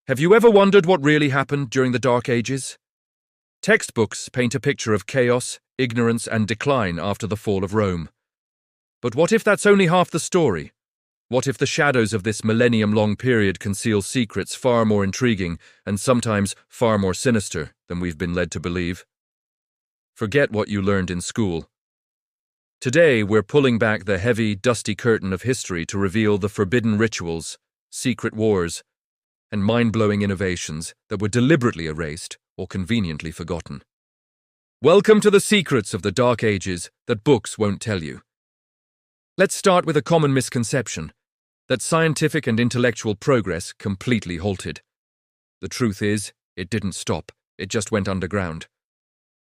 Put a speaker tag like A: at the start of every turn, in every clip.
A: Have you ever wondered what really happened during the Dark Ages? Textbooks paint a picture of chaos, ignorance, and decline after the fall of Rome. But what if that's only half the story? What if the shadows of this millennium-long period conceal secrets far more intriguing and sometimes far more sinister than we've been led to believe? Forget what you learned in school. Today, we're pulling back the heavy, dusty curtain of history to reveal the forbidden rituals, secret wars, and mind-blowing innovations that were deliberately erased or conveniently forgotten. Welcome to the secrets of the Dark Ages that books won't tell you. Let's start with a common misconception, that scientific and intellectual progress completely halted. The truth is, it didn't stop, it just went underground.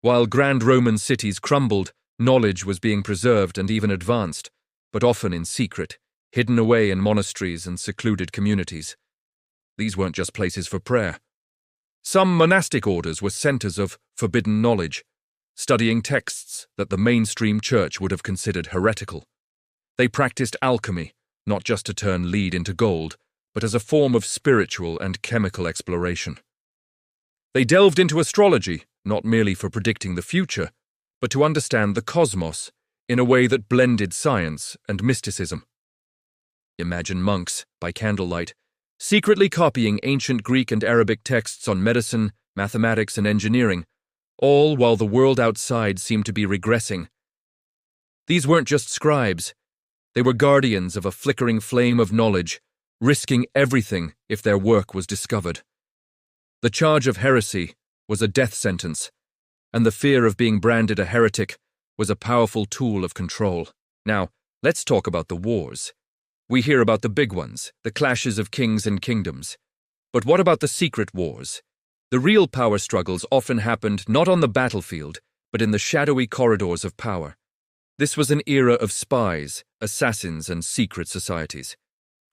A: While grand Roman cities crumbled, knowledge was being preserved and even advanced, but often in secret, hidden away in monasteries and secluded communities. These weren't just places for prayer. Some monastic orders were centers of forbidden knowledge, studying texts that the mainstream church would have considered heretical. They practiced alchemy, not just to turn lead into gold, but as a form of spiritual and chemical exploration. They delved into astrology, not merely for predicting the future, but to understand the cosmos in a way that blended science and mysticism. Imagine monks, by candlelight, secretly copying ancient Greek and Arabic texts on medicine, mathematics, and engineering, all while the world outside seemed to be regressing. These weren't just scribes. They were guardians of a flickering flame of knowledge, risking everything if their work was discovered. The charge of heresy was a death sentence, and the fear of being branded a heretic was a powerful tool of control. Now, let's talk about the wars. We hear about the big ones, the clashes of kings and kingdoms. But what about the secret wars? The real power struggles often happened not on the battlefield, but in the shadowy corridors of power. This was an era of spies, assassins, and secret societies.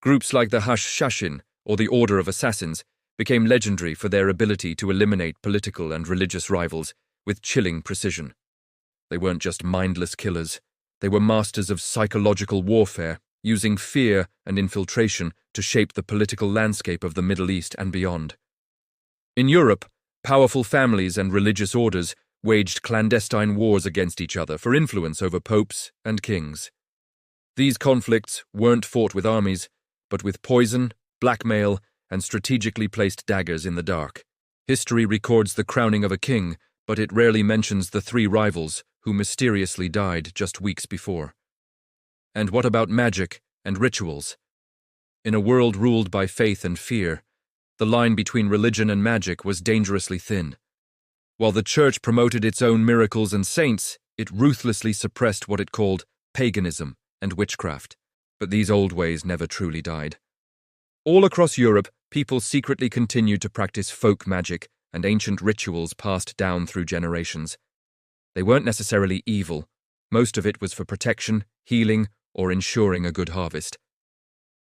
A: Groups like the Hashashin, or the Order of Assassins, became legendary for their ability to eliminate political and religious rivals with chilling precision. They weren't just mindless killers. They were masters of psychological warfare, using fear and infiltration to shape the political landscape of the Middle East and beyond. In Europe, powerful families and religious orders waged clandestine wars against each other for influence over popes and kings. These conflicts weren't fought with armies, but with poison, blackmail, and strategically placed daggers in the dark. History records the crowning of a king, but it rarely mentions the three rivals who mysteriously died just weeks before. And what about magic and rituals? In a world ruled by faith and fear, the line between religion and magic was dangerously thin. While the church promoted its own miracles and saints, it ruthlessly suppressed what it called paganism and witchcraft. But these old ways never truly died. All across Europe, people secretly continued to practice folk magic and ancient rituals passed down through generations. They weren't necessarily evil. Most of it was for protection, healing, or ensuring a good harvest.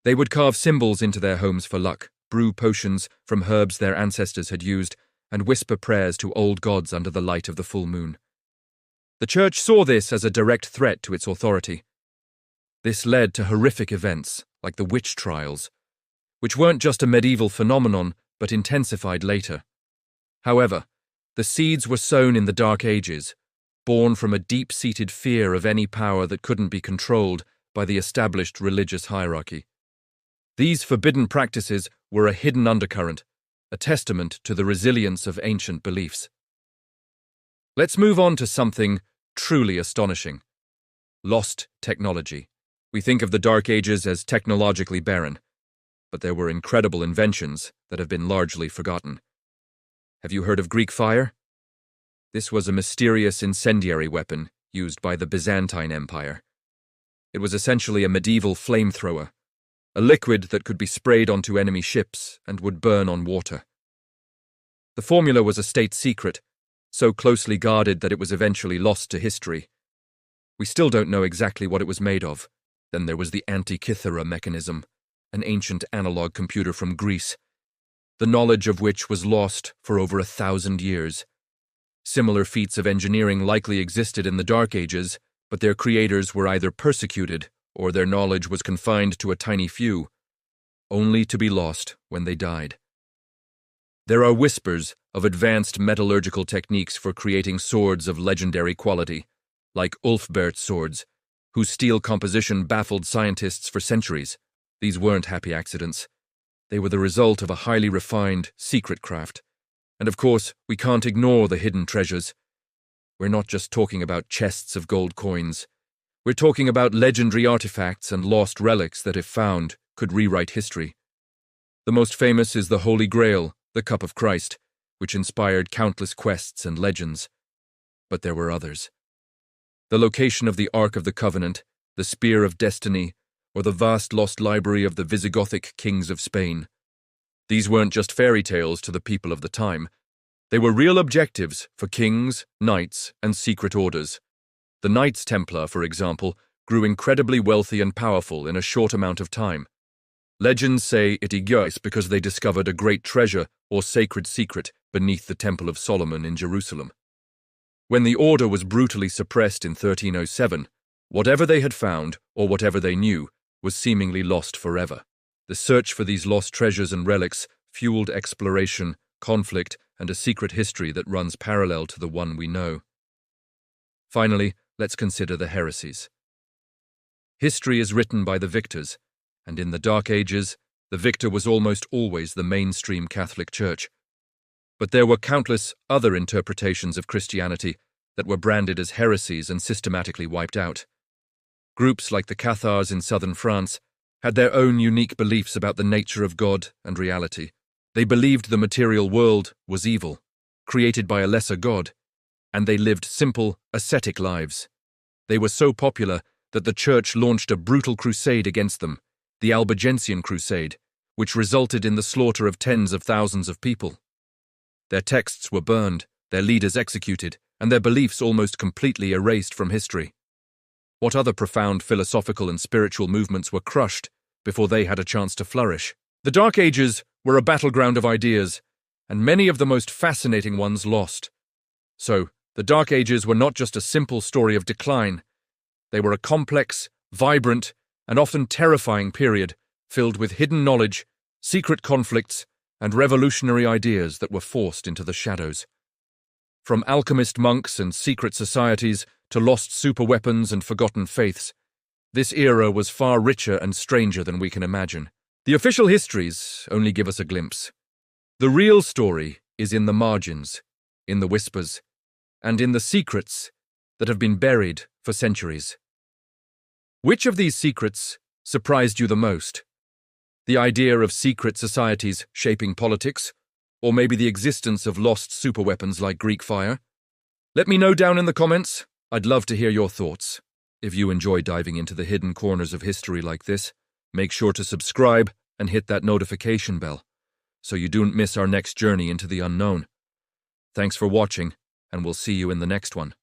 A: They would carve symbols into their homes for luck, brew potions from herbs their ancestors had used, and whisper prayers to old gods under the light of the full moon. The church saw this as a direct threat to its authority. This led to horrific events, like the witch trials, which weren't just a medieval phenomenon, but intensified later. However, the seeds were sown in the Dark Ages, born from a deep-seated fear of any power that couldn't be controlled by the established religious hierarchy. These forbidden practices were a hidden undercurrent, a testament to the resilience of ancient beliefs. Let's move on to something truly astonishing: lost technology. We think of the Dark Ages as technologically barren, but there were incredible inventions that have been largely forgotten. Have you heard of Greek fire? This was a mysterious incendiary weapon used by the Byzantine Empire. It was essentially a medieval flamethrower, a liquid that could be sprayed onto enemy ships and would burn on water. The formula was a state secret, so closely guarded that it was eventually lost to history. We still don't know exactly what it was made of. Then there was the Antikythera mechanism, an ancient analog computer from Greece, the knowledge of which was lost for over 1,000 years. Similar feats of engineering likely existed in the Dark Ages, but their creators were either persecuted or their knowledge was confined to a tiny few, only to be lost when they died. There are whispers of advanced metallurgical techniques for creating swords of legendary quality, like Ulfbert's swords, whose steel composition baffled scientists for centuries. These weren't happy accidents. They were the result of a highly refined, secret craft. And of course, we can't ignore the hidden treasures. We're not just talking about chests of gold coins. We're talking about legendary artifacts and lost relics that, if found, could rewrite history. The most famous is the Holy Grail, the Cup of Christ, which inspired countless quests and legends. But there were others. The location of the Ark of the Covenant, the Spear of Destiny, or the vast lost library of the Visigothic kings of Spain. These weren't just fairy tales to the people of the time. They were real objectives for kings, knights, and secret orders. The Knights Templar, for example, grew incredibly wealthy and powerful in a short amount of time. Legends say it exists because they discovered a great treasure or sacred secret beneath the Temple of Solomon in Jerusalem. When the order was brutally suppressed in 1307, whatever they had found, or whatever they knew, was seemingly lost forever. The search for these lost treasures and relics fueled exploration, conflict, and a secret history that runs parallel to the one we know. Finally, let's consider the heresies. History is written by the victors, and in the Dark Ages, the victor was almost always the mainstream Catholic Church. But there were countless other interpretations of Christianity that were branded as heresies and systematically wiped out. Groups like the Cathars in southern France had their own unique beliefs about the nature of God and reality. They believed the material world was evil, created by a lesser god, and they lived simple, ascetic lives. They were so popular that the Church launched a brutal crusade against them, the Albigensian Crusade, which resulted in the slaughter of tens of thousands of people. Their texts were burned, their leaders executed, and their beliefs almost completely erased from history. What other profound philosophical and spiritual movements were crushed before they had a chance to flourish? The Dark Ages were a battleground of ideas, and many of the most fascinating ones lost. So, the Dark Ages were not just a simple story of decline. They were a complex, vibrant, and often terrifying period filled with hidden knowledge, secret conflicts, and revolutionary ideas that were forced into the shadows. From alchemist monks and secret societies to lost superweapons and forgotten faiths, this era was far richer and stranger than we can imagine. The official histories only give us a glimpse. The real story is in the margins, in the whispers, and in the secrets that have been buried for centuries. Which of these secrets surprised you the most? The idea of secret societies shaping politics, or maybe the existence of lost superweapons like Greek fire? Let me know down in the comments. I'd love to hear your thoughts. If you enjoy diving into the hidden corners of history like this, make sure to subscribe and hit that notification bell so you don't miss our next journey into the unknown. Thanks for watching, and we'll see you in the next one.